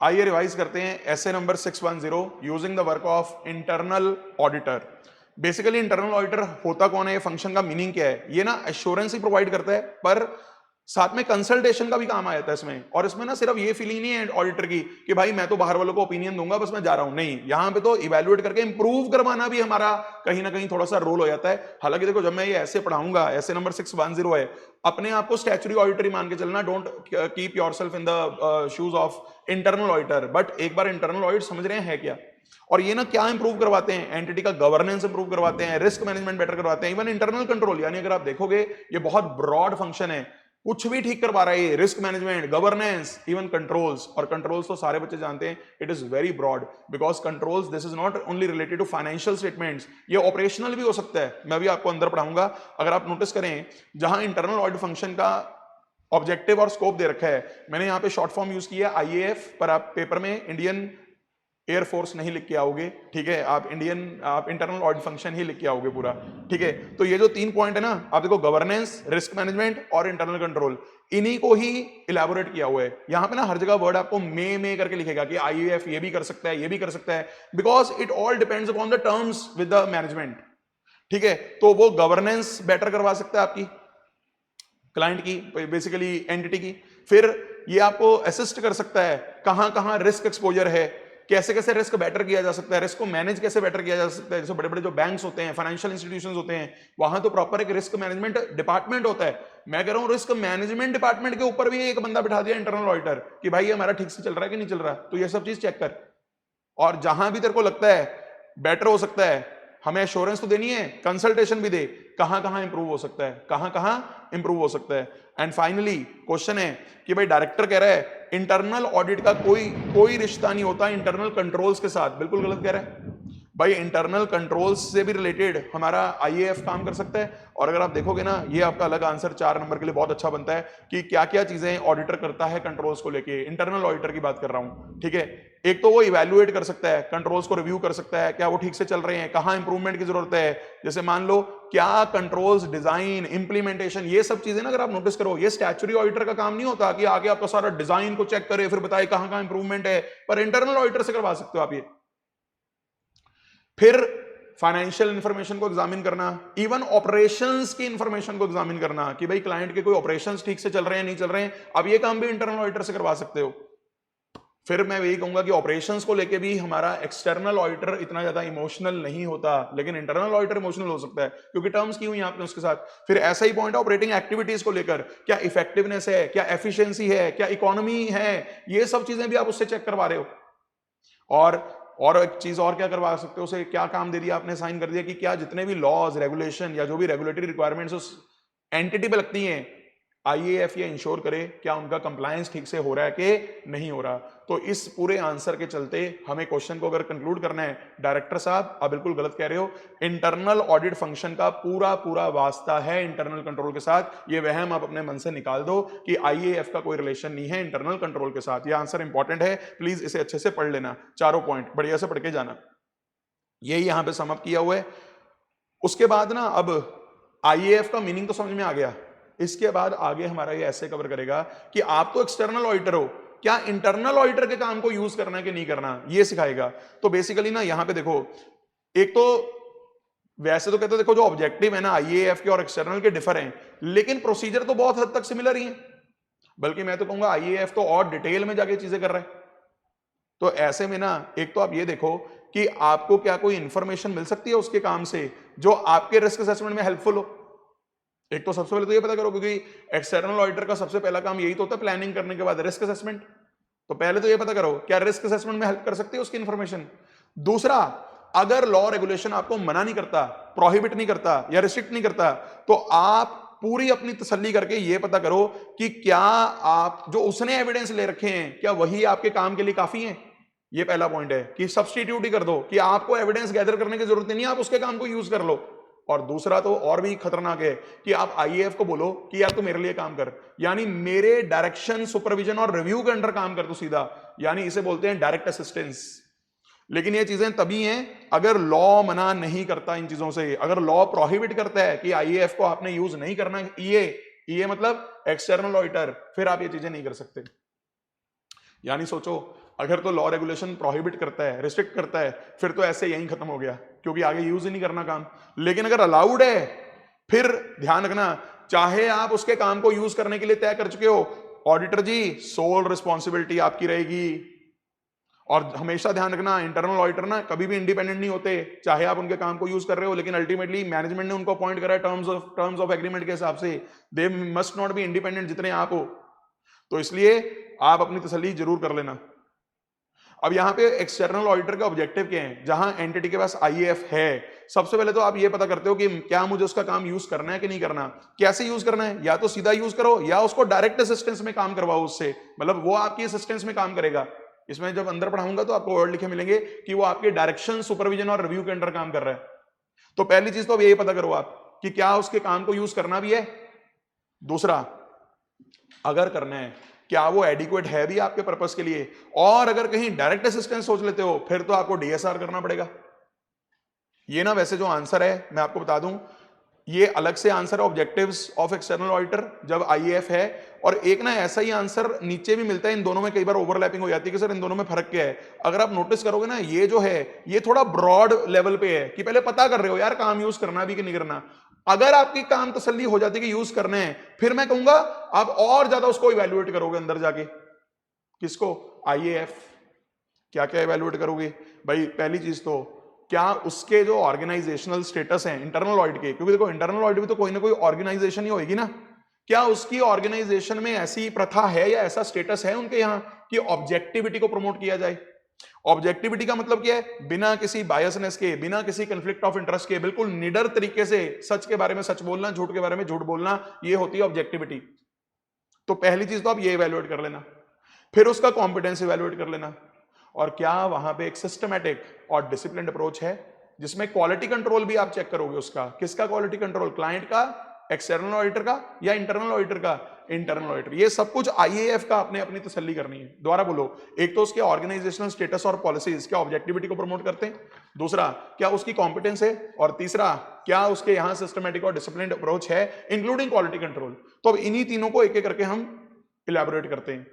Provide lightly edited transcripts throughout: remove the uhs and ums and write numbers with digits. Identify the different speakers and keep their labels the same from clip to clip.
Speaker 1: आइए रिवाइज करते हैं ऐसे number 610 using the work of internal auditor. Basically internal auditor होता कौन है, ये फंक्शन का मीनिंग क्या है? ये ना एश्योरेंस ही प्रोवाइड करता है, पर साथ में कंसल्टेशन का भी काम आ जाता है इसमें। और इसमें ना सिर्फ ये फीलिंग नहीं है ऑडिटर की कि भाई मैं तो बाहर वालों को ओपिनियन दूंगा बस मैं जा रहा हूं, नहीं, यहां पे तो इवेल्युएट करके इंप्रूव करवाना भी हमारा कहीं ना कहीं थोड़ा सा रोल हो जाता है। हालांकि देखो, जब मैं ये ऐसे पढ़ाऊंगा, ऐसे नंबर 610 है, अपने आप को स्टैच्यूरी ऑडिटर मान के चलना, don't keep yourself in the shoes of internal auditor. But एक बार इंटरनल ऑडिट समझ रहे हैं है क्या, और ये ना क्या इंप्रूव करवाते हैं, एंटिटी का गवर्नेंस इंप्रूव करवाते हैं, रिस्क मैनेजमेंट बेटर करवाते हैं, इवन इंटरनल कंट्रोल। यानी अगर आप देखोगे ये बहुत ब्रॉड फंक्शन है, कुछ भी ठीक करवा रहा है, risk management, governance, even controls. और कंट्रोल्स तो सारे बच्चे जानते हैं, it is very broad, because controls this is not only related to financial statements, ये ऑपरेशनल भी हो सकता है। मैं भी आपको अंदर पढ़ाऊंगा। अगर आप नोटिस करें, जहां इंटरनल ऑडिट फंक्शन का ऑब्जेक्टिव और स्कोप दे रखा है, मैंने यहां पे शॉर्ट फॉर्म यूज किया आईएएफ, पर आप पेपर में इंडियन एयरफोर्स नहीं लिख के आओगे, ठीक है, आप इंटरनल ऑडिट फंक्शन ही लिख के आओगे पूरा, ठीक है। तो ये जो 3 पॉइंट है ना, आप देखो, गवर्नेंस, रिस्क मैनेजमेंट और इंटरनल कंट्रोल, इन्हीं को ही इलेबोरेट किया हुआ है। यहां पे ना हर जगह वर्ड आपको मे करके लिखेगा कि आईएएफ ये भी कर सकता है, ये भी कर सकता है, because it all depends upon the terms with the management, ठीक है। तो वो गवर्नेंस बेटर करवा सकता है आपकी क्लाइंट की, बेसिकली एंटिटी की। फिर ये आपको असिस्ट कर सकता है कहां कहां रिस्क एक्सपोजर है, कैसे कैसे रिस्क बेटर किया जा सकता है, रिस्क को मैनेज कैसे बेटर किया जा सकता है। जैसे बड़े बड़े जो बैंक्स होते हैं, फाइनेंशियल इंस्टीट्यूशंस होते हैं, वहां तो प्रॉपर एक रिस्क मैनेजमेंट डिपार्टमेंट होता है। मैं कह रहा हूं रिस्क मैनेजमेंट डिपार्टमेंट के ऊपर भी एक बंदा बिठा दिया इंटरनल ऑडिटर कि भाई ये हमारा ठीक से चल रहा है कि नहीं चल रहा, तो ये सब चीज चेक कर। और जहां भी तेरे को लगता है बेटर हो सकता है, हमें एश्योरेंस तो देनी है, कंसल्टेशन भी दे, कहां कहां इंप्रूव हो सकता है, कहां कहां इंप्रूव हो सकता है। एंड फाइनली क्वेश्चन है कि भाई डायरेक्टर कह रहा है इंटरनल ऑडिट का कोई रिश्ता नहीं होता इंटरनल कंट्रोल्स के साथ। बिल्कुल गलत कह रहा है भाई, इंटरनल कंट्रोल्स से भी रिलेटेड हमारा आईएएफ काम कर सकता है। और अगर आप देखोगे ना, ये आपका अलग आंसर 4 नंबर के लिए बहुत अच्छा बनता है कि क्या क्या चीजें ऑडिटर करता है कंट्रोल्स को लेके। इंटरनल ऑडिटर की बात कर रहा हूं, ठीक है। एक तो वो इवैल्यूएट कर सकता है, कंट्रोल्स को रिव्यू कर सकता है, क्या वो ठीक से चल रहे हैं, कहां इंप्रूवमेंट की जरूरत है। जैसे मान लो क्या कंट्रोल्स डिजाइन, इंप्लीमेंटेशन, ये सब चीजें ना अगर आप नोटिस करो, ये स्टैच्यूरी ऑडिटर का काम नहीं होता कि आगे आपका सारा डिजाइन को चेक करे फिर बताए कहां कहां इंप्रूवमेंट है, पर इंटरनल ऑडिटर से करवा सकते हो आप ये। फिर फाइनेंशियल इंफॉर्मेशन को एग्जामिन करना, इवन ऑपरेशंस की इंफॉर्मेशन को एग्जामिन करना कि भाई क्लाइंट के कोई ऑपरेशंस ठीक से चल रहे हैं नहीं चल रहे हैं, अब ये काम भी इंटरनल ऑडिटर से करवा सकते हो। फिर मैं यही कहूंगा कि ऑपरेशंस को लेके भी हमारा एक्सटर्नल ऑडिटर इतना ज्यादा इमोशनल नहीं होता, लेकिन इंटरनल ऑडिटर इमोशनल हो सकता है क्योंकि टर्म्स की हुई आपने उसके साथ। फिर ऐसा ही पॉइंट है ऑपरेटिंग एक्टिविटीज को लेकर, क्या इफेक्टिवनेस है, क्या एफिशिएंसी है, क्या इकोनॉमी है, ये सब चीजें भी आप उससे चेक करवा रहे हो। और एक चीज और क्या करवा सकते हो, उसे क्या काम दे दिया आपने, साइन कर दिया कि क्या जितने भी लॉज, रेगुलेशन या जो भी रेगुलेटरी रिक्वायरमेंट्स उस एंटिटी पे लगती हैं, आईएएफ ये इंश्योर करे क्या उनका कंप्लायंस ठीक से हो रहा है कि नहीं हो रहा। तो इस पूरे आंसर के चलते हमें क्वेश्चन को अगर कंक्लूड करना है, डायरेक्टर साहब आप बिल्कुल गलत कह रहे हो, इंटरनल ऑडिट फंक्शन का पूरा पूरा वास्ता है इंटरनल कंट्रोल के साथ। ये वहम आप अपने मन से निकाल दो कि आईएएफ का कोई रिलेशन नहीं है इंटरनल कंट्रोल के साथ। ये आंसर इंपॉर्टेंट है, प्लीज इसे अच्छे से पढ़ लेना, चारों पॉइंट बढ़िया से पढ़ के जाना। यही यहां पे समअप किया हुआ है। उसके बाद ना, अब आईएएफ का मीनिंग तो समझ में आ गया, इसके बाद आगे हमारा ये ऐसे कवर करेगा कि आप तो एक्सटर्नल ऑडिटर हो, क्या इंटरनल ऑडिटर के काम को यूज करना है कि नहीं करना, ये सिखाएगा। तो बेसिकली ना यहां पे देखो, एक तो वैसे तो कहते हैं देखो जो ऑब्जेक्टिव है ना आईएएफ के और एक्सटर्नल के डिफर हैं, लेकिन प्रोसीजर तो बहुत हद तक सिमिलर ही है, बल्कि मैं तो कहूंगा आईएएफ तो और डिटेल में जाके चीजें कर रहा है। तो ऐसे में ना, एक तो आप ये देखो कि आपको क्या कोई इंफॉर्मेशन मिल सकती है उसके काम से जो आपके रिस्क असेसमेंट में हेल्पफुल हो। एक तो सबसे पहले तो ये पता करो, क्योंकि एक्सटर्नल ऑडिटर का सबसे पहला काम यही तो होता है प्लानिंग करने के बाद रिस्क असेसमेंट। तो पहले तो ये पता करो क्या रिस्क असेसमेंट में हेल्प कर सकती है उसकी इंफॉर्मेशन। दूसरा, अगर लॉ रेगुलेशन आपको मना नहीं करता, प्रोहिबिट नहीं करता या रिस्ट्रिक्ट नहीं करता, तो आप पूरी अपनी तसल्ली करके ये पता करो कि क्या आप जो उसने एविडेंस ले रखे हैं क्या वही आपके काम के लिए काफी है। ये पहला पॉइंट है कि सब्स्टिट्यूट ही कर दो, कि आपको एविडेंस गैदर करने की जरूरत नहीं है, आप उसके काम को यूज कर लो। और दूसरा तो और भी खतरनाक है कि आप आईएएफ को बोलो कि यार तू मेरे लिए काम कर, यानी मेरे डायरेक्शन, सुपरविजन और रिव्यू के अंडर काम कर तू सीधा, यानी इसे बोलते हैं डायरेक्ट असिस्टेंस। लेकिन ये चीजें तभी हैं अगर लॉ मना नहीं करता इन चीजों से। अगर लॉ प्रोहिबिट करता है कि आईएएफ को आपने यूज नहीं करना, ये मतलब एक्सटर्नल ऑडिटर, फिर आप ये चीजें नहीं कर सकते। यानी सोचो अगर तो लॉ रेगुलेशन प्रोहिबिट करता है, रिस्ट्रिक्ट करता है, फिर तो ऐसे यहीं खत्म हो गया, क्योंकि आगे यूज ही नहीं करना काम। लेकिन अगर अलाउड है, फिर ध्यान रखना, चाहे आप उसके काम को यूज करने के लिए तय कर चुके हो, ऑडिटर जी सोल रिस्पॉन्सिबिलिटी आपकी रहेगी। और हमेशा ध्यान रखना, इंटरनल ऑडिटर ना कभी भी इंडिपेंडेंट नहीं होते, चाहे आप उनके काम को यूज कर रहे हो, लेकिन अल्टीमेटली मैनेजमेंट ने उनको अपॉइंट करा है टर्म्स ऑफ एग्रीमेंट के हिसाब से। They must not be independent जितने आप हो। तो इसलिए आप अपनी तसल्ली जरूर कर लेना। अब यहां पे एक्सटर्नल ऑडिटर का ऑब्जेक्टिव क्या है, जहां एंटिटी के पास आईएएफ है, सबसे पहले तो आप ये पता करते हो कि क्या मुझे उसका काम यूज करना है कि नहीं करना। कैसे यूज करना है, या तो सीधा यूज करो या उसको डायरेक्ट असिस्टेंस में काम करवाओ उससे, मतलब वो आपकी असिस्टेंस में काम करेगा। इसमें जब अंदर पढ़ाऊंगा तो आपको वर्ड लिखे मिलेंगे कि वो आपके डायरेक्शन, सुपरविजन और रिव्यू के अंडर काम कर रहा है। तो पहली चीज तो अब यही पता करो आप कि क्या उसके काम को यूज करना भी है। दूसरा, अगर करना है, क्या वो एडिक्वेट है भी आपके पर्पस के लिए। और अगर कहीं डायरेक्ट असिस्टेंस सोच लेते हो, फिर तो आपको डीएसआर करना पड़ेगा। ये ना वैसे जो आंसर है मैं आपको बता दूं, ये अलग से आंसर है ऑब्जेक्टिव्स ऑफ एक्सटर्नल ऑडिटर जब आईएएफ है, और एक ना ऐसा ही आंसर नीचे भी मिलता है। इन दोनों में कई बार ओवरलैपिंग हो जाती है कि सर इन दोनों में फर्क क्या है। अगर आप नोटिस करोगे ना, ये जो है ये थोड़ा ब्रॉड लेवल पे है कि पहले पता कर रहे हो यार काम यूज करना भी कि नहीं करना। अगर आपकी काम तसल्ली हो जाती है कि यूज करने हैं, फिर मैं कहूंगा आप और ज्यादा उसको इवेल्युएट करोगे अंदर जाके। किसको, आईएएफ। क्या क्या इवेल्युएट करोगे भाई, पहली चीज तो क्या उसके जो ऑर्गेनाइजेशनल स्टेटस है इंटरनल ऑडिट के, क्योंकि देखो इंटरनल ऑडिट भी तो कोई ना कोई ऑर्गेनाइजेशन ही होगी ना, क्या उसकी ऑर्गेनाइजेशन में ऐसी प्रथा है या ऐसा स्टेटस है उनके यहाँ कि ऑब्जेक्टिविटी को प्रमोट किया जाए। ऑब्जेक्टिविटी का मतलब क्या है, बिना किसी बायसनेस के, बिना किसी कंफ्लिक्ट ऑफ इंटरेस्ट के, बिल्कुल निडर तरीके से सच के बारे में सच बोलना, झूठ के बारे में झूठ बोलना, ये होती है ऑब्जेक्टिविटी। तो पहली चीज तो आप ये इवेल्युएट कर लेना। फिर उसका कॉम्पिटेंस इवेल्युएट कर लेना, और क्या वहां पे एक सिस्टमैटिक और डिसिप्लिन्ड अप्रोच है, जिसमें क्वालिटी कंट्रोल भी आप चेक करोगे उसका। किसका क्वालिटी कंट्रोल, क्लाइंट का, एक्सटर्नल ऑडिटर का, या इंटरनल ऑडिटर का, इंटरनल ऑडिटर। ये सब कुछ आईएएफ का आपने अपनी तसल्ली करनी है। दोबारा बोलो, एक तो उसके ऑर्गेनाइजेशनल स्टेटस और पॉलिसीज क्या ऑब्जेक्टिविटी को प्रमोट करते हैं, दूसरा क्या उसकी कॉम्पिटेंस है, और तीसरा क्या उसके यहां सिस्टमैटिक और डिसिप्लिन्ड अप्रोच है इंक्लूडिंग क्वालिटी कंट्रोल। तो अब इन्हीं तीनों को एक एक करके हम इलैबोरेट करते हैं।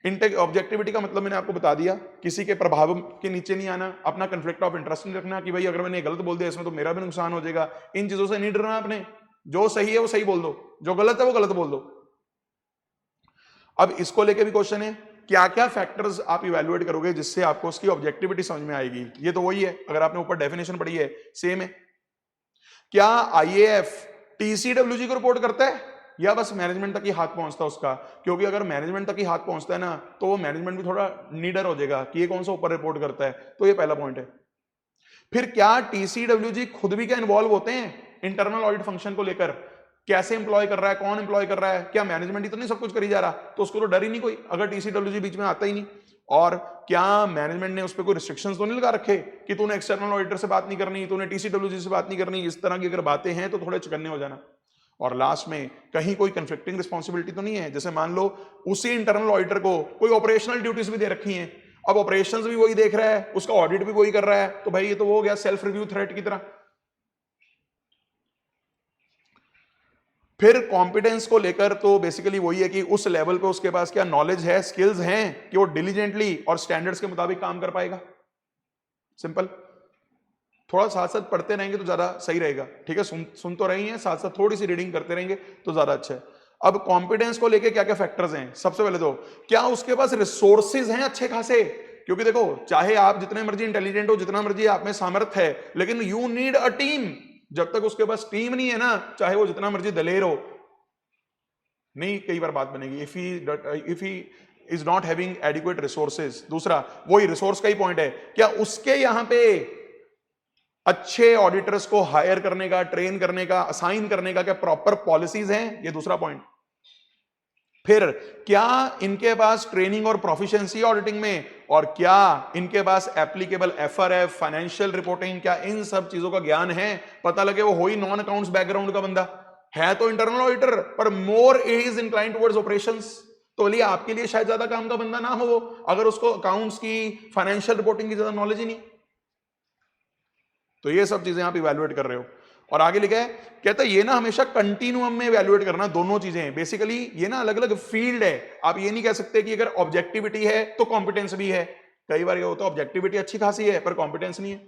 Speaker 1: इंटेक ऑब्जेक्टिविटी का मतलब मैंने आपको बता दिया, किसी के प्रभाव के नीचे नहीं आना, अपना कंफ्लिक्ट ऑफ इंटरेस्ट नहीं रखना कि भाई अगर मैंने गलत बोल दिया इसमें तो मेरा भी नुकसान हो जाएगा। इन चीजों से नहीं डरना आपने, जो सही है वो सही बोल दो, जो गलत है वो गलत बोल दो। अब इसको लेके भी क्वेश्चन है, क्या क्या फैक्टर्स आप इवैल्यूएट करोगे जिससे आपको उसकी ऑब्जेक्टिविटी समझ में आएगी। ये तो वही है, अगर आपने ऊपर डेफिनेशन पढ़ी है सेम है। क्या आईएएफ टीसीडब्ल्यूजी को रिपोर्ट करता है या बस मैनेजमेंट तक ही हाथ पहुंचता है उसका, क्योंकि अगर मैनेजमेंट तक ही हाथ पहुंचता है ना, तो वो मैनेजमेंट भी थोड़ा निडर हो जाएगा कि ये कौन सा ऊपर रिपोर्ट करता है। तो ये पहला पॉइंट है। फिर क्या टीसीडब्ल्यूजी खुद भी क्या इन्वॉल्व होते हैं इंटरनल ऑडिट फंक्शन को लेकर, कैसे इंप्लॉय कर रहा है, कौन इंप्लॉय कर रहा है, क्या मैनेजमेंट ही तो नहीं सब कुछ करी जा रहा, तो उसको तो डर ही नहीं कोई अगर टीसीडब्ल्यूजी बीच में आता ही नहीं। और क्या मैनेजमेंट ने उस पर कोई रिस्ट्रिक्शंस तो नहीं लगा रखे कि तूने एक्सटर्नल ऑडिटर से बात नहीं करनी, तूने टीसीडब्ल्यूजी से बात नहीं करनी। इस तरह की अगर बातें हैं तो थोड़े चुकन्ने हो जाना। और लास्ट में कहीं कोई कंफ्लिक्टिंग रिस्पॉन्सिबिलिटी तो नहीं है, जैसे मान लो उसी इंटरनल ऑडिटर को कोई ऑपरेशनल ड्यूटीज भी दे रखी हैं, अब ऑपरेशंस भी वही देख रहा है, उसका ऑडिट भी वही कर रहा है, तो भाई ये तो वो हो गया सेल्फ रिव्यू थ्रेट की तरह। फिर कॉम्पिटेंस को लेकर तो बेसिकली वही है कि उस लेवल पे उसके पास क्या नॉलेज है, स्किल्स हैं कि वो डिलीजेंटली और स्टैंडर्ड्स के मुताबिक काम कर पाएगा। सिंपल। थोड़ा साथ साथ पढ़ते रहेंगे तो ज्यादा सही रहेगा, ठीक है। सुन तो रही हैं, साथ साथ थोड़ी सी रीडिंग करते रहेंगे तो ज्यादा अच्छा है। अब कॉम्पिटेंस को लेके क्या क्या फैक्टर्स हैं, सबसे पहले तो क्या उसके पास रिसोर्सेज हैं अच्छे खासे, क्योंकि देखो चाहे आप जितने मर्जी इंटेलिजेंट हो, जितना मर्जी आप में सामर्थ्य है, लेकिन यू नीड अ टीम। जब तक उसके पास टीम नहीं है ना, चाहे वो जितना मर्जी दलेर हो, नहीं कई बार बात बनेगी। If he is not having adequate resources. दूसरा वही रिसोर्स का ही पॉइंट है, क्या उसके यहां पे अच्छे ऑडिटर्स को हायर करने का, ट्रेन करने का, असाइन करने का क्या प्रॉपर पॉलिसीज हैं, ये दूसरा पॉइंट। फिर क्या इनके पास ट्रेनिंग और प्रोफिशिएंसी ऑडिटिंग में, और क्या इनके पास एप्लीकेबल एफआरएफ, फाइनेंशियल रिपोर्टिंग, क्या इन सब चीजों का ज्ञान है। पता लगे वो हो ही नॉन अकाउंट्स बैकग्राउंड का बंदा है, तो इंटरनल ऑडिटर पर more is inclined towards operations, तो बोलिए आपके लिए शायद ज्यादा काम का बंदा ना हो वो, अगर उसको अकाउंट्स की, फाइनेंशियल रिपोर्टिंग की ज्यादा नॉलेज ही नहीं। तो ये सब चीजें आप इवैल्यूएट कर रहे हो। और आगे लिखा है, कहता है ये ना हमेशा कंटिन्यूअम में इवैल्यूएट करना, दोनों चीजें। बेसिकली ये ना अलग अलग फील्ड है, आप ये नहीं कह सकते कि अगर ऑब्जेक्टिविटी है तो कॉम्पिटेंस भी है, कई बार ये होता है ऑब्जेक्टिविटी अच्छी खासी है पर कॉम्पिटेंस नहीं है।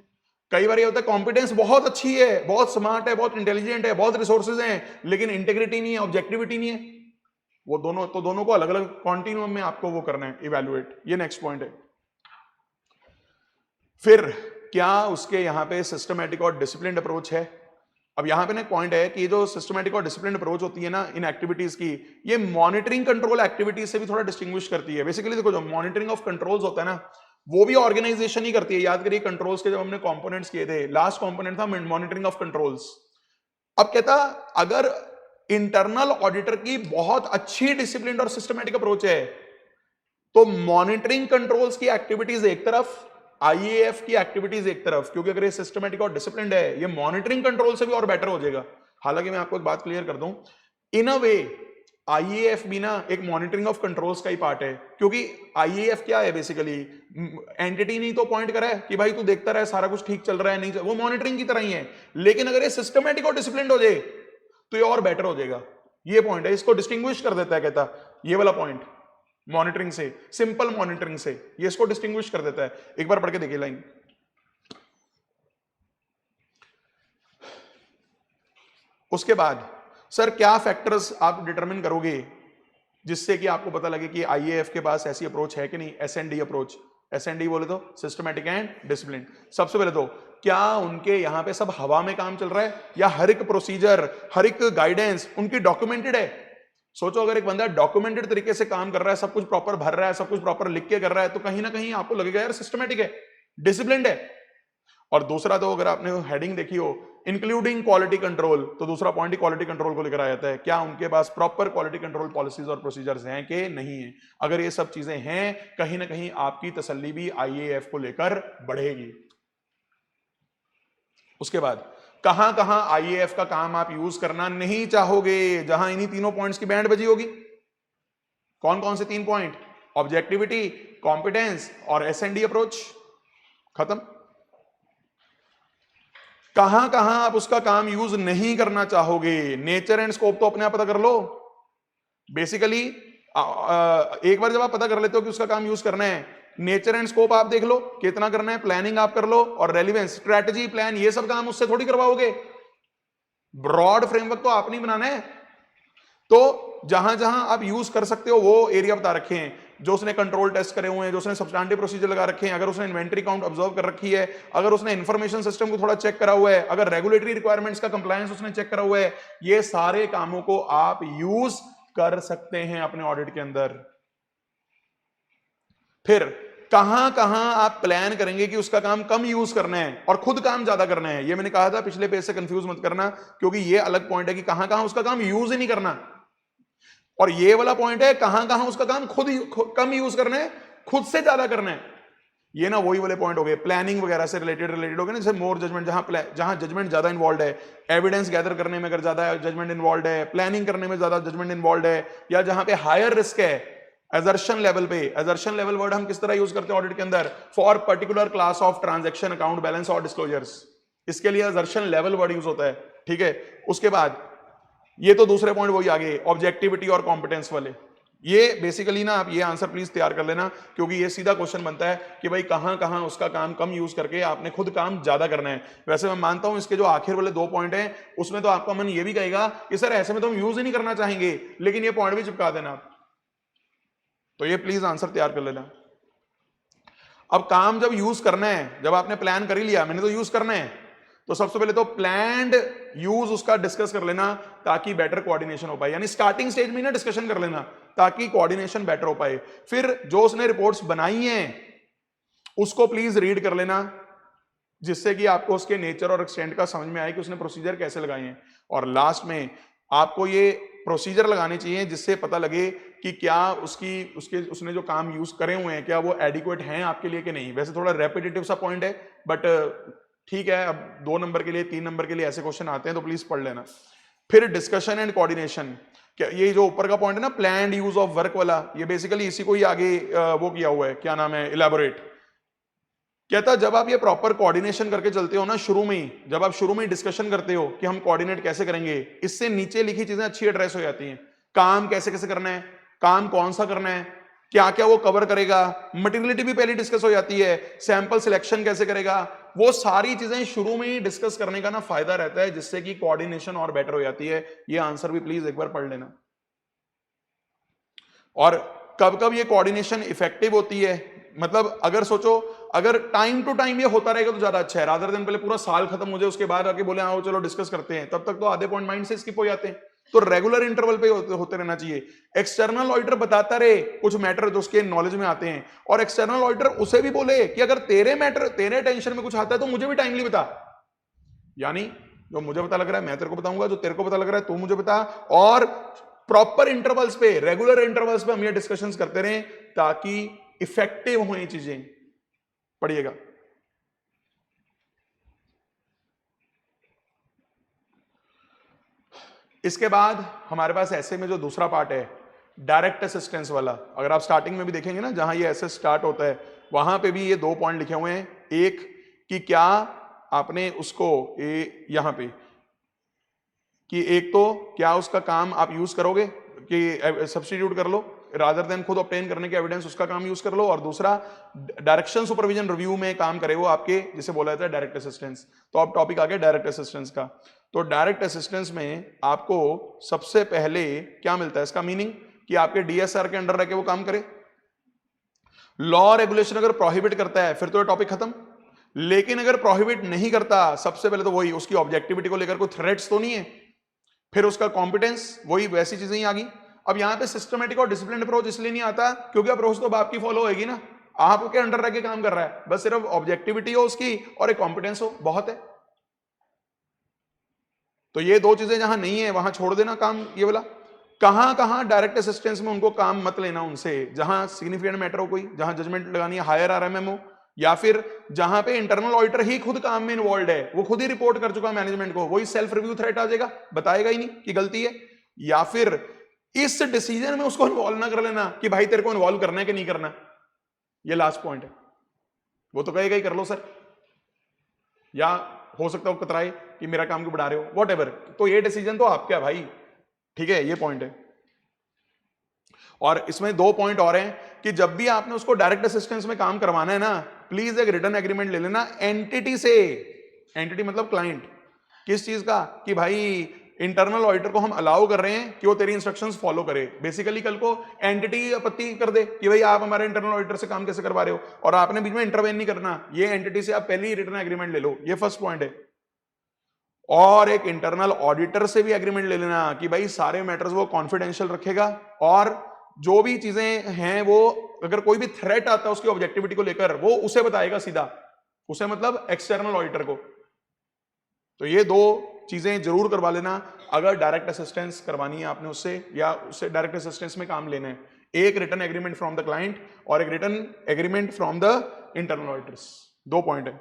Speaker 1: कई बार ये होता है कॉम्पिटेंस बहुत अच्छी है, बहुत स्मार्ट है, बहुत इंटेलिजेंट है, बहुत रिसोर्सेज हैं, लेकिन इंटेग्रिटी नहीं है, ऑब्जेक्टिविटी नहीं है। वो दोनों को अलग अलग कॉन्टिन्यूम में आपको वो करना है, इवेल्युएट। ये नेक्स्ट पॉइंट है। फिर क्या उसके यहां पे सिस्टमैटिक और डिसिप्लिन्ड अप्रोच है? अब यहां पे ना पॉइंट है कि ये जो सिस्टमैटिक और डिसिप्लिन्ड अप्रोच होती है ना इन एक्टिविटीज की, ये मॉनिटरिंग कंट्रोल एक्टिविटीज से भी थोड़ा डिस्टिंग्विश करती है। बेसिकली देखो, जो मॉनिटरिंग ऑफ कंट्रोल्स होता है ना, वो भी ऑर्गेनाइजेशन ही करती है। याद करिए कंट्रोल्स के जब हमने कंपोनेंट्स किए थे, लास्ट कंपोनेंट था मॉनिटरिंग ऑफ कंट्रोल्स। अब कहता, अगर इंटरनल ऑडिटर की बहुत अच्छी डिसिप्लिन और सिस्टमैटिक अप्रोच है, तो मॉनिटरिंग कंट्रोल्स की एक्टिविटीज एक तरफ, आईएएफ की एक्टिविटीज एक तरफ, क्योंकि अगर ये सिस्टमैटिक और डिसिप्लिन्ड है, ये मॉनिटरिंग कंट्रोल से भी और बेटर हो जाएगा। हालांकि मैं आपको एक बात क्लियर कर दूं, इन अ वे आईएएफ भी ना एक मॉनिटरिंग ऑफ कंट्रोल्स का ही पार्ट है, क्योंकि आईएएफ क्या है बेसिकली, एंटिटी नहीं तो अपॉइंट करा है कि भाई तू देखता रहे सारा कुछ ठीक चल रहा है, नहीं चल, वो मॉनिटरिंग की तरह ही है। लेकिन अगर ये सिस्टमैटिक और डिसिप्लिन्ड हो जाए तो ये और बेटर हो जाएगा। ये पॉइंट है, इसको डिस्टिंग्विश कर देता है, कहता ये वाला पॉइंट मॉनिटरिंग से, सिंपल मॉनिटरिंग से, ये इसको डिस्टिंग्विश कर देता है। एक बार पढ़ के देखिए लाइन। उसके बाद सर क्या फैक्टर्स आप डिटरमिन करोगे जिससे कि आपको पता लगे कि आईएएफ के पास ऐसी अप्रोच है कि नहीं? S and D approach. एसएनडी बोले तो सिस्टमैटिक एंड डिसिप्लिन। सबसे पहले तो क्या उनके यहां पे सब हवा में काम चल रहा है, या हर एक प्रोसीजर, हर एक गाइडेंस उनकी डॉक्यूमेंटेड है? सोचो अगर एक बंदा डॉक्यूमेंटेड तरीके से काम कर रहा है, सब कुछ प्रॉपर भर रहा है, सब कुछ प्रॉपर लिख के कर रहा है, तो कहीं ना कहीं आपको लगेगा यार सिस्टमैटिक है, डिसिप्लिन्ड है। और दूसरा तो अगर आपने हेडिंग देखी हो इंक्लूडिंग क्वालिटी कंट्रोल, तो दूसरा पॉइंट ही क्वालिटी कंट्रोल को लेकर आ जाता है। क्या उनके पास प्रॉपर क्वालिटी कंट्रोल पॉलिसीज और प्रोसीजर्स हैं कि नहीं है? अगर ये सब चीजें हैं, कहीं ना कहीं आपकी तसल्ली भी आईएएफ को लेकर बढ़ेगी। उसके बाद कहां कहां आईएएफ का काम आप यूज करना नहीं चाहोगे, जहां इन्हीं तीनों पॉइंट्स की बैंड बजी होगी? कौन कौन से 3 पॉइंट? ऑब्जेक्टिविटी, कॉम्पिटेंस और एसएनडी अप्रोच। खत्म। कहां कहां आप उसका काम यूज नहीं करना चाहोगे? नेचर एंड स्कोप तो अपने आप पता कर लो। बेसिकली एक बार जब आप पता कर लेते हो कि उसका काम यूज करना है, नेचर एंड स्कोप आप देख लो कितना करना है, प्लानिंग आप कर लो, और रेलिवेंस, स्ट्रेटजी, प्लान, ये सब काम उससे थोड़ी करवाओगे। ब्रॉड फ्रेमवर्क तो आप नहीं बनाना है। तो जहां जहां आप यूज कर सकते हो वो एरिया बता रखे हैं, जो उसने कंट्रोल टेस्ट करे हुए हैं, जो उसने सब्सटैंटिव प्रोसीजर लगा रखे हैं, अगर उसने इन्वेंटरी काउंट ऑब्जर्व कर रखी है, अगर उसने इंफॉर्मेशन सिस्टम को थोड़ा चेक करा हुआ है, अगर रेगुलेटरी रिक्वायरमेंट्स का कंप्लायंस उसने चेक करा हुआ है, ये सारे कामों को आप यूज कर सकते हैं अपने ऑडिट के अंदर। फिर कहां कहां आप प्लान करेंगे कि उसका काम कम यूज करना है और खुद काम ज्यादा करना है? ये मैंने कहा था पिछले पेज से कंफ्यूज मत करना, क्योंकि ये अलग पॉइंट है कि कहां कहां उसका काम यूज ही नहीं करना, और ये वाला पॉइंट है कहां कहां उसका काम खुद कम यूज करना है, खुद से ज्यादा करना है। ये ना वही वाले पॉइंट हो गए, प्लानिंग वगैरह से रिलेटेड हो गए ना, जैसे मोर जजमेंट, जहां जजमेंट ज्यादा इन्वॉल्व है, एविडेंस गैदर करने में अगर ज्यादा जजमेंट इन्वॉल्व है, प्लानिंग करने में ज्यादा जजमेंट इन्वॉल्व है, या जहां पे हायर रिस्क है एजर्शन लेवल पे। एजर्शन लेवल वर्ड हम किस तरह यूज करते हैं ऑडिट के अंदर? For particular class of transaction, account balance और डिस्क्लोजर्स, इसके लिए एजर्शन लेवल वर्ड यूज होता है। ठीक है। उसके बाद ये तो दूसरे पॉइंट वही आगे, ऑब्जेक्टिविटी और कॉम्पिटेंस वाले। ये बेसिकली ना आप ये आंसर प्लीज तैयार कर लेना, क्योंकि ये सीधा क्वेश्चन बनता है कि भाई कहां कहां उसका काम कम यूज करके आपने खुद काम ज्यादा करना है। वैसे मैं मानता हूं इसके जो आखिर वाले 2 पॉइंट हैं उसमें तो आपका मन ये भी कहेगा कि सर ऐसे में तो हम यूज ही नहीं करना चाहेंगे, लेकिन ये पॉइंट भी चिपका देना आप। तो ये प्लीज आंसर तैयार कर लेना। अब काम जब यूज करना है, जब आपने प्लान कर ही लिया मैंने तो यूज करना है, तो सबसे पहले तो प्लान्ड यूज उसका डिस्कस कर लेना ताकि बेटर कोऑर्डिनेशन हो पाए, यानी स्टार्टिंग स्टेज में ना डिस्कशन कर लेना ताकि कोऑर्डिनेशन बेटर हो पाए। फिर जो उसने रिपोर्ट्स बनाई हैं उसको प्लीज रीड कर लेना, जिससे कि आपको उसके नेचर और एक्सटेंट का समझ में आए कि उसने प्रोसीजर कैसे लगाए हैं। और लास्ट में आपको ये प्रोसीजर लगाने चाहिए जिससे पता लगे कि क्या उसने जो काम यूज करे हुए हैं क्या वो एडिक्वेट हैं आपके लिए कि नहीं। वैसे थोड़ा रेपिटेटिव सा पॉइंट है, बट ठीक है, अब 2 नंबर के लिए 3 नंबर के लिए ऐसे क्वेश्चन आते हैं तो प्लीज पढ़ लेना। फिर डिस्कशन एंड कोऑर्डिनेशन, क्या ये जो ऊपर का पॉइंट है ना प्लान्ड यूज ऑफ वर्क वाला, ये बेसिकली इसी को ही आगे वो किया हुआ है, क्या नाम है, इलेबोरेट। कहता जब आप ये प्रॉपर कोऑर्डिनेशन करके चलते हो ना शुरू में ही, जब आप शुरू में ही डिस्कशन करते हो कि हम कोऑर्डिनेट कैसे करेंगे, इससे नीचे लिखी चीजें अच्छी एड्रेस हो जाती हैं। काम कैसे कैसे करना है, काम कौन सा करना है, क्या क्या वो कवर करेगा, मटेरियलिटी भी पहले डिस्कस हो जाती है, सैंपल सिलेक्शन कैसे करेगा, वो सारी चीजें शुरू में ही डिस्कस करने का ना फायदा रहता है, जिससे कि कोऑर्डिनेशन और बेटर हो जाती है। ये आंसर भी प्लीज एक बार पढ़ लेना। और कब कब ये कोऑर्डिनेशन इफेक्टिव होती है, मतलब अगर सोचो अगर टाइम टू टाइम ये होता रहेगा तो ज्यादा अच्छा है, रादर देन पहले पूरा साल खत्म हो जाए उसके बाद आके बोले आओ चलो डिस्कस करते हैं, तब तक तो आधे पॉइंट माइंड से स्किप हो जाते हैं। तो रेगुलर इंटरवल पे होते रहना चाहिए। एक्सटर्नल ऑडिटर बताता रहे कुछ मैटर जो उसके नॉलेज में आते हैं, और एक्सटर्नल ऑडिटर उसे भी बोले कि अगर तेरे मैटर तेरे टेंशन में कुछ आता है तो मुझे भी टाइमली बता, यानी जो मुझे पता लग रहा है मैं तेरे को बताऊंगा, जो तेरे को पता लग रहा है तू मुझे बता, और प्रॉपर इंटरवल्स पे रेगुलर इंटरवल्स पे हम ये डिस्कशंस करते रहें ताकि इफेक्टिव हो ये चीजें। पढ़िएगा। इसके बाद हमारे पास ऐसे में जो दूसरा पार्ट है डायरेक्ट असिस्टेंस वाला, अगर आप स्टार्टिंग में भी देखेंगे ना जहां ये ऐसे स्टार्ट होता है वहां पे भी ये 2 पॉइंट लिखे हुए हैं। एक कि क्या आपने उसको यहां पे कि एक तो क्या उसका काम आप यूज करोगे कि सब्स्टिट्यूट कर लो रादर देन खुद ऑब्टेन करने के एविडेंस, उसका काम यूज कर लो, और दूसरा डायरेक्शन सुपरविजन रिव्यू में काम करे वो आपके, जिसे बोला जाता है डायरेक्ट असिस्टेंस। तो अब टॉपिक आ गया डायरेक्ट असिस्टेंस का। तो डायरेक्ट असिस्टेंस में आपको सबसे पहले क्या मिलता है, इसका मीनिंग कि आपके डीएसआर के अंडर रह के वो काम करे। लॉ रेगुलेशन अगर प्रोहिबिट करता है फिर तो ये टॉपिक खत्म, लेकिन अगर प्रोहिबिट नहीं करता, सबसे पहले तो वही उसकी ऑब्जेक्टिविटी को लेकर कोई थ्रेट्स तो नहीं है, फिर उसका कॉम्पिटेंस, वही वैसी चीजें ही आ गई। अब यहां पे सिस्टमेटिक और डिसिप्लिन अप्रोच इसलिए नहीं आता क्योंकि अप्रोच तो बाप की फॉलो होगी ना, आपके अंडर रह के काम कर रहा है, बस सिर्फ ऑब्जेक्टिविटी हो उसकी और एक कॉम्पिटेंस हो, बहुत है। तो ये 2 चीजें जहां नहीं है वहां छोड़ देना काम ये वाला। कहां कहां डायरेक्ट असिस्टेंस में उनको काम मत लेना उनसे, जहां सिग्निफिकेंट मैटर हो कोई, जहां जजमेंट लगानी है, हायर आरएमएम हो, या फिर जहां पे इंटरनल ऑडिटर ही खुद काम में इन्वॉल्व है, वो खुद ही रिपोर्ट कर चुका मैनेजमेंट को, वही सेल्फ रिव्यू थ्रेट आ जाएगा, बताएगा ही नहीं कि गलती है। या फिर इस डिसीजन में उसको इन्वॉल्व ना कर लेना कि भाई तेरे को इन्वॉल्व करना है कि नहीं करना, ये लास्ट पॉइंट है। वो तो कहेगा ही कर लो सर, या हो सकता है कतराए कि मेरा काम क्यों बढ़ा रहे हो, वॉट एवर, तो ये डिसीजन तो आपका है भाई, ठीक है, ये पॉइंट है। और इसमें 2 पॉइंट और हैं कि जब भी आपने उसको डायरेक्ट असिस्टेंस में काम करवाना है ना, प्लीज एक रिटर्न एग्रीमेंट ले लेना एंटिटी से, एंटिटी मतलब क्लाइंट, किस चीज का, कि भाई इंटरनल ऑडिटर को हम अलाउ कर रहे हैं कि वो तेरी इंस्ट्रक्शंस फॉलो करे। बेसिकली कल को एंटिटी आपत्ति कर दे कि भाई आप हमारे इंटरनल ऑडिटर से काम कैसे करवा रहे हो, और आपने बीच में इंटरवेन नहीं करना, ये एंटिटी से आप पहले ही रिटर्न एग्रीमेंट ले लो, ये फर्स्ट पॉइंट है। और एक इंटरनल ऑडिटर से भी एग्रीमेंट ले लेना कि भाई सारे मैटर्स वो कॉन्फिडेंशियल रखेगा, और जो भी चीजें हैं वो अगर कोई भी थ्रेट आता है उसकी ऑब्जेक्टिविटी को लेकर वो उसे बताएगा सीधा, उसे मतलब एक्सटर्नल ऑडिटर को। तो ये 2 चीजें जरूर करवा लेना अगर डायरेक्ट असिस्टेंस करवानी है आपने उससे, या उससे डायरेक्ट असिस्टेंस में काम लेना है। एक return agreement from the client और एक return agreement from the internal auditors, 2 point है।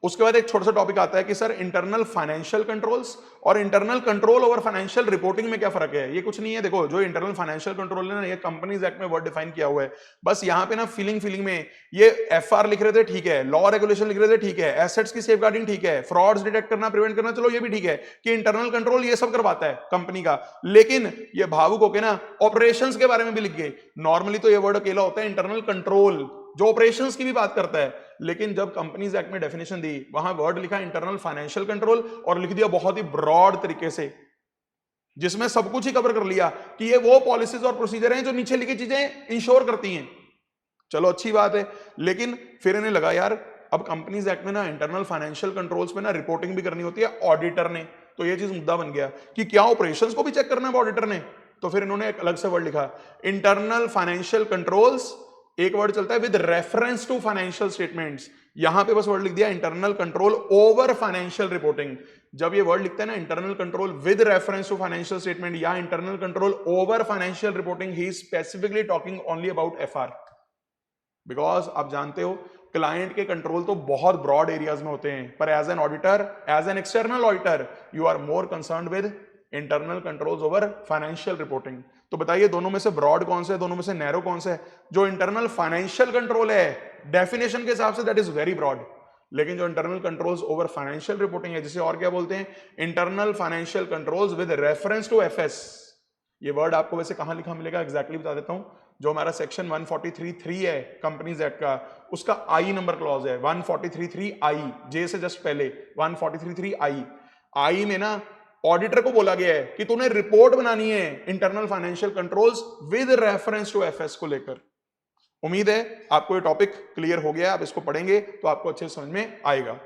Speaker 1: उसके बाद एक छोटा सा टॉपिक आता है कि सर इंटरनल फाइनेंशियल कंट्रोल्स और internal control over financial reporting में क्या फर्क है। ये कुछ नहीं है, देखो जो इंटरनल फाइनेंशियल कंट्रोल है ना, ये कंपनीज एक्ट में वर्ड डिफाइन किया हुआ है, बस यहाँ पे ना फीलिंग में ये एफआर लिख रहे थे, ठीक है, लॉ रेगुलेशन लिख रहे थे, ठीक है, एसेट्स की सेफगार्डिंग ठीक है, फ्रॉड्स डिटेक्ट करना प्रिवेंट करना चलो ये भी ठीक है कि इंटरनल कंट्रोल ये सब करवाता है कंपनी का, लेकिन ये भावुक होके ना ऑपरेशंस के बारे में भी लिख गए। नॉर्मली तो ये वर्ड अकेला होता है इंटरनल कंट्रोल जो ऑपरेशंस की भी बात करता है, लेकिन जब कंपनीज एक्ट में डेफिनेशन दी वहां वर्ड लिखा इंटरनल फाइनेंशियल कंट्रोल, और लिख दिया बहुत ही ब्रॉड तरीके से जिसमें सब कुछ ही कवर कर लिया कि ये वो पॉलिसीज और प्रोसीजर हैं जो नीचे लिखी चीजें इंश्योर करती हैं। चलो अच्छी बात है, लेकिन फिर इन्हें लगा यार अब कंपनीज एक्ट में ना इंटरनल फाइनेंशियल कंट्रोल्स में ना रिपोर्टिंग भी करनी होती है ऑडिटर ने, तो ये चीज मुद्दा बन गया कि क्या ऑपरेशंस को भी चेक करना है ऑडिटर ने। तो फिर इन्होंने एक अलग से वर्ड लिखा इंटरनल फाइनेंशियल कंट्रोल्स, एक वर्ड चलता है with reference to financial statements, यहां पे बस वर्ड लिख दिया internal control over financial reporting. जब ये वर्ड लिखते हैं ना internal control with reference to financial statement या internal control over financial reporting, he is specifically talking only about FR, because आप जानते हो क्लाइंट के कंट्रोल तो बहुत ब्रॉड एरियाज में होते हैं, पर as an auditor, as an external auditor, you are more concern with internal controls over financial reporting. तो बताइए दोनों में से ब्रॉड कौन से है, दोनों में से नैरो कौन से है। जो इंटरनल फाइनेंशियल कंट्रोल है डेफिनेशन के हिसाब से दैट इज वेरी ब्रॉड, लेकिन जो internal controls over financial reporting है, जिसे और क्या बोलते हैं internal financial controls with reference to FS, ये वर्ड आपको वैसे कहां लिखा मिलेगा एग्जैक्टली बता देता हूं, जो हमारा सेक्शन 143(3) है कंपनीज एक्ट का, उसका आई नंबर क्लॉज है 143(3) आई, जे से जस्ट पहले 143(3) आई में ना ऑडिटर को बोला गया है कि तूने रिपोर्ट बनानी है internal financial controls with reference to FS को लेकर। उम्मीद है आपको ये टॉपिक क्लियर हो गया, आप इसको पढ़ेंगे तो आपको अच्छे समझ में आएगा।